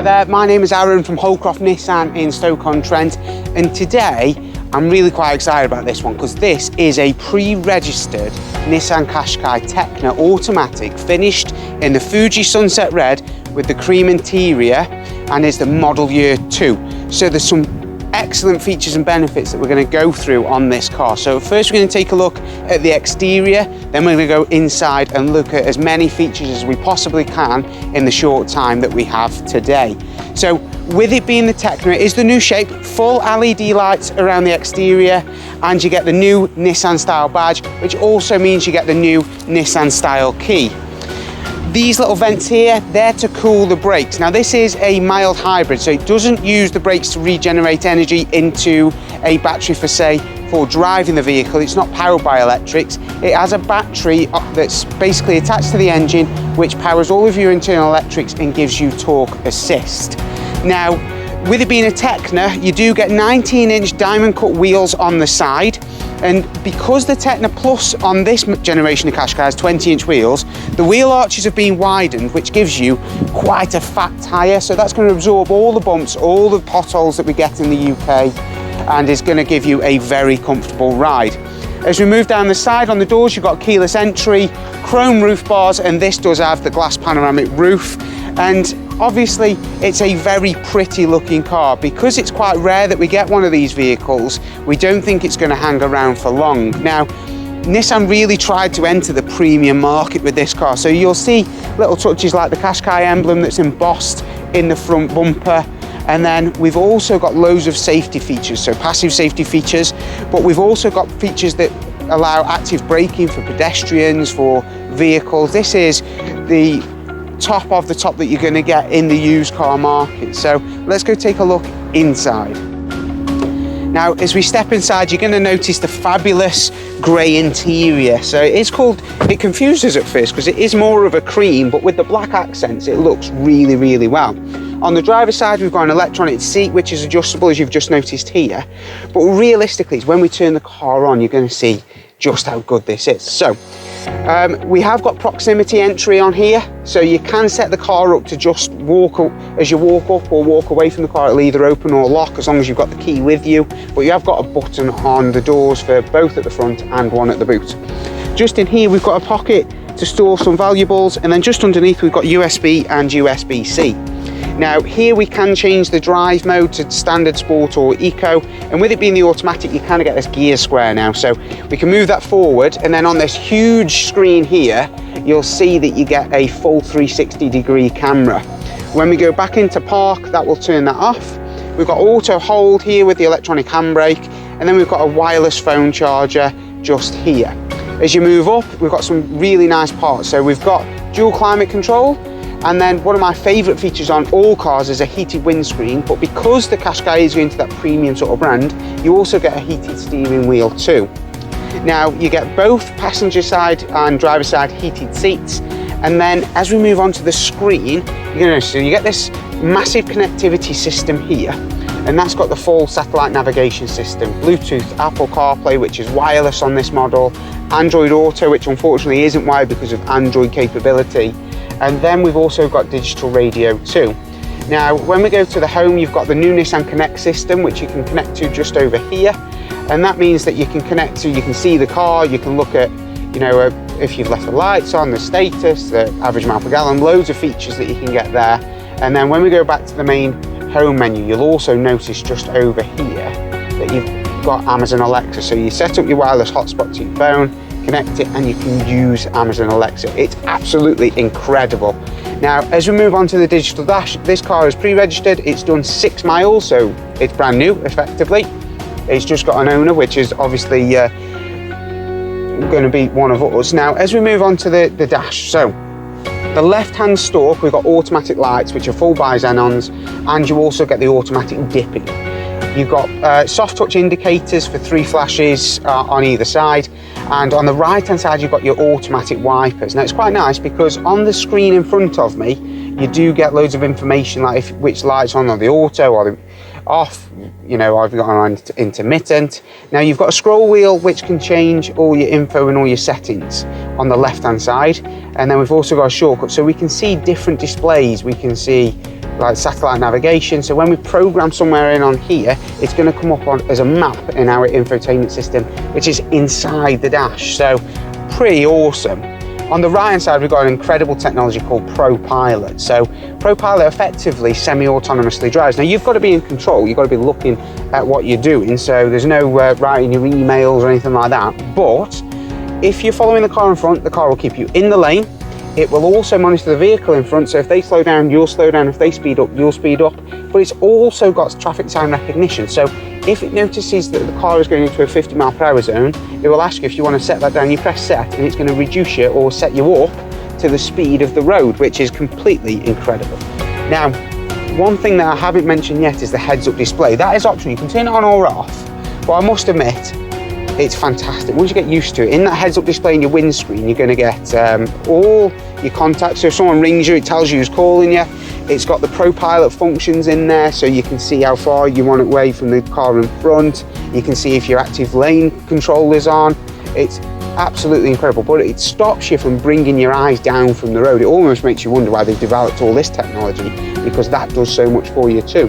Hi there, my name is Aaron from Holcroft Nissan in Stoke-on-Trent, and today I'm really quite excited about this one because this is a pre-registered Nissan Qashqai Tekna automatic finished in the Fuji Sunset Red with the cream interior and is the model year 2. So there's some excellent features and benefits that we're going to go through on this car. So first we're going to take a look at the exterior, then we're going to go inside and look at as many features as we possibly can in the short time that we have today. So with it being the Tekna, it is the new shape, full LED lights around the exterior, and you get the new Nissan style badge, which also means you get the new Nissan style key. These little vents here, they're to cool the brakes. Now this is a mild hybrid, so it doesn't use the brakes to regenerate energy into a battery for driving the vehicle. It's not powered by electrics. It has a battery that's basically attached to the engine, which powers all of your internal electrics and gives you torque assist. Now, with it being a Tekna, you do get 19-inch diamond cut wheels on the side. And because the Tekna Plus on this generation of Qashqai has 20-inch wheels, the wheel arches have been widened, which gives you quite a fat tyre. So that's going to absorb all the bumps, all the potholes that we get in the UK, and is going to give you a very comfortable ride. As we move down the side on the doors, you've got keyless entry, chrome roof bars, and this does have the glass panoramic roof. And obviously it's a very pretty looking car. Because it's quite rare that we get one of these vehicles, we don't think it's going to hang around for long. Now, Nissan really tried to enter the premium market with this car, so you'll see little touches like the Qashqai emblem that's embossed in the front bumper. And then we've also got loads of safety features, so passive safety features, but we've also got features that allow active braking for pedestrians, for vehicles. This is the top of the top that you're going to get in the used car market. So let's go take a look inside. Now, as we step inside, you're going to notice the fabulous grey interior. So it confuses at first because it is more of a cream, but with the black accents, it looks really, really well. On the driver's side, we've got an electronic seat, which is adjustable, as you've just noticed here. But realistically, when we turn the car on, you're going to see just how good this is. So we have got proximity entry on here, so you can set the car up to just as you walk up or walk away from the car. It'll either open or lock as long as you've got the key with you, but you have got a button on the doors for both at the front and one at the boot. Just in here we've got a pocket to store some valuables, and then just underneath we've got USB and USB-C. Now here we can change the drive mode to standard, sport or eco, and with it being the automatic you kind of get this gear square now, so we can move that forward, and then on this huge screen here you'll see that you get a full 360-degree camera. When we go back into park, that will turn that off. We've got auto hold here with the electronic handbrake, and then we've got a wireless phone charger just here. As you move up, we've got some really nice parts. So we've got dual climate control, and then one of my favourite features on all cars is a heated windscreen, but because the Qashqai is going to that premium sort of brand, you also get a heated steering wheel too. Now you get both passenger side and driver side heated seats, and then as we move on to the screen, you're going to see you get this massive connectivity system here, and that's got the full satellite navigation system, Bluetooth, Apple CarPlay, which is wireless on this model, Android Auto, which unfortunately isn't wired because of Android capability. And then we've also got digital radio too. Now, when we go to the home, you've got the new Nissan Connect system, which you can connect to just over here. And that means that you can connect to, you can see the car, you can look at, if you've left the lights on, the status, the average mile per gallon, loads of features that you can get there. And then when we go back to the main home menu, you'll also notice just over here that you've got Amazon Alexa. So you set up your wireless hotspot to your phone, connect it, and you can use Amazon Alexa. It's absolutely incredible. Now, as we move on to the digital dash, this car is pre-registered. It's done 6 miles, so it's brand new, effectively. It's just got an owner, which is obviously going to be one of us. Now, as we move on to the dash, so the left-hand stalk, we've got automatic lights, which are full bi-xenons, and you also get the automatic dipping. You've got soft touch indicators for 3 flashes on either side, and on the right hand side you've got your automatic wipers. Now it's quite nice because on the screen in front of me you do get loads of information, like which lights on the auto or the off, I've got on intermittent. Now you've got a scroll wheel which can change all your info and all your settings on the left hand side, and then we've also got a shortcut so we can see different displays. We can see like satellite navigation. So when we program somewhere in on here, it's going to come up as a map in our infotainment system, which is inside the dash. So pretty awesome. On the right hand side, we've got an incredible technology called ProPilot. So ProPilot effectively semi-autonomously drives. Now you've got to be in control, you've got to be looking at what you're doing. So there's no writing your emails or anything like that. But if you're following the car in front, the car will keep you in the lane. It will also monitor the vehicle in front, so if they slow down, you'll slow down. If they speed up, you'll speed up. But it's also got traffic sign recognition. So if it notices that the car is going into a 50-mile-per-hour zone, it will ask you if you want to set that down. You press set, and it's going to reduce you or set you up to the speed of the road, which is completely incredible. Now, one thing that I haven't mentioned yet is the heads-up display. That is optional. You can turn it on or off, but I must admit, it's fantastic. Once you get used to it, in that heads-up display in your windscreen, you're going to get all your contacts. So if someone rings you, it tells you who's calling you. It's got the ProPilot functions in there, so you can see how far you want it away from the car in front. You can see if your active lane control is on. It's absolutely incredible, but it stops you from bringing your eyes down from the road. It almost makes you wonder why they've developed all this technology, because that does so much for you too.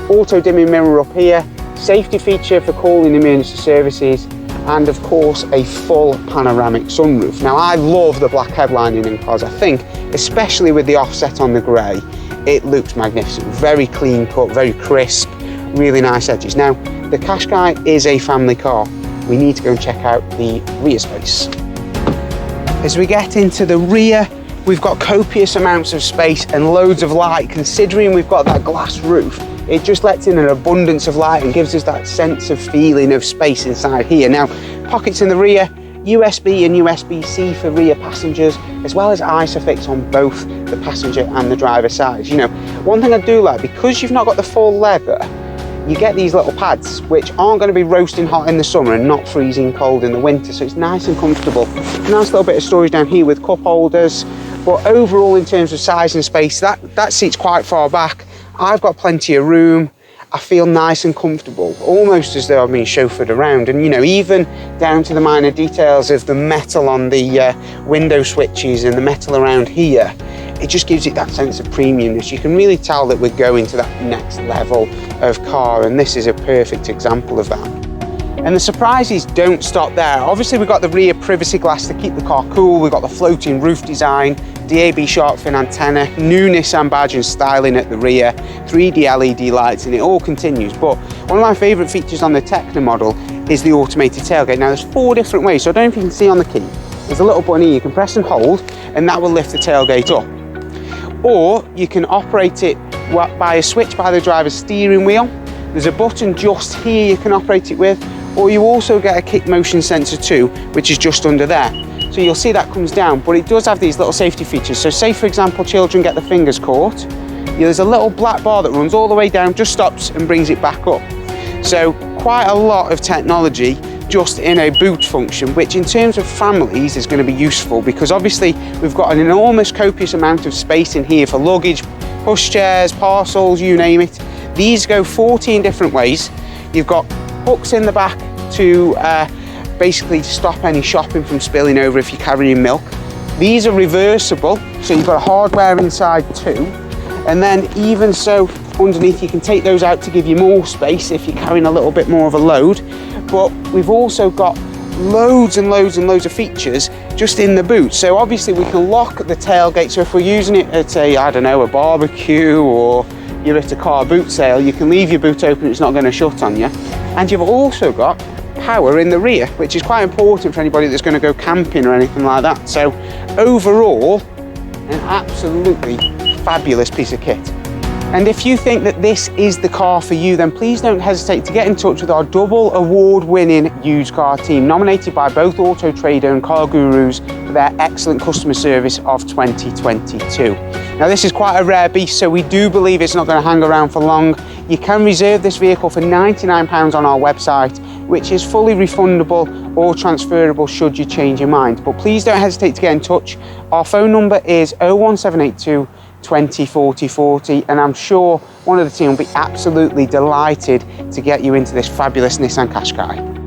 Auto dimming mirror up here, safety feature for calling emergency services, and of course a full panoramic sunroof. Now I love the black headlining in cars. I think, especially with the offset on the grey, it looks magnificent. Very clean cut, very crisp, really nice edges. Now the Qashqai is a family car. We need to go and check out the rear space. As we get into the rear, we've got copious amounts of space and loads of light. Considering we've got that glass roof, it just lets in an abundance of light and gives us that sense of feeling of space inside here. Now, pockets in the rear, USB and USB-C for rear passengers, as well as ISOFIX on both the passenger and the driver sides. You know, one thing I do like, because you've not got the full leather, you get these little pads which aren't going to be roasting hot in the summer and not freezing cold in the winter, so it's nice and comfortable. Nice little bit of storage down here with cup holders, but overall in terms of size and space, that seat's quite far back. I've got plenty of room. I feel nice and comfortable, almost as though I've been chauffeured around. And you know, even down to the minor details of the metal on the window switches and the metal around here, it just gives it that sense of premiumness. You can really tell that we're going to that next level of car, and this is a perfect example of that. And the surprises don't stop there. Obviously we've got the rear privacy glass to keep the car cool, we've got the floating roof design, DAB shark fin antenna, new Nissan badge and styling at the rear, 3D LED lights, and it all continues. But one of my favourite features on the Tekna model is the automated tailgate. Now there's 4 different ways, so I don't know if you can see on the key, there's a little button here you can press and hold, and that will lift the tailgate up. Or you can operate it by a switch by the driver's steering wheel. There's a button just here you can operate it with, or you also get a kick motion sensor too, which is just under there. So you'll see that comes down, but it does have these little safety features. So say for example children get the fingers caught, there's a little black bar that runs all the way down, just stops and brings it back up. So quite a lot of technology just in a boot function, which in terms of families is going to be useful, because obviously we've got an enormous copious amount of space in here for luggage, pushchairs, parcels, you name it. These go 14 different ways. You've got hooks in the back to basically stop any shopping from spilling over if you're carrying milk. These are reversible, so you've got a hardware inside too. And then even so, underneath you can take those out to give you more space if you're carrying a little bit more of a load. But we've also got loads and loads and loads of features just in the boot. So obviously we can lock the tailgate, so if we're using it at a, I don't know, a barbecue, or you're at a car boot sale, you can leave your boot open, it's not going to shut on you. And you've also got power in the rear, which is quite important for anybody that's going to go camping or anything like that. So overall, an absolutely fabulous piece of kit. And if you think that this is the car for you, then please don't hesitate to get in touch with our double award-winning used car team, nominated by both Auto Trader and Car Gurus for their excellent customer service of 2022. Now this is quite a rare beast, so we do believe it's not going to hang around for long. You can reserve this vehicle for £99 on our website, which is fully refundable or transferable should you change your mind. But please don't hesitate to get in touch. Our phone number is 01782 20 40 40, and I'm sure one of the team will be absolutely delighted to get you into this fabulous Nissan Qashqai.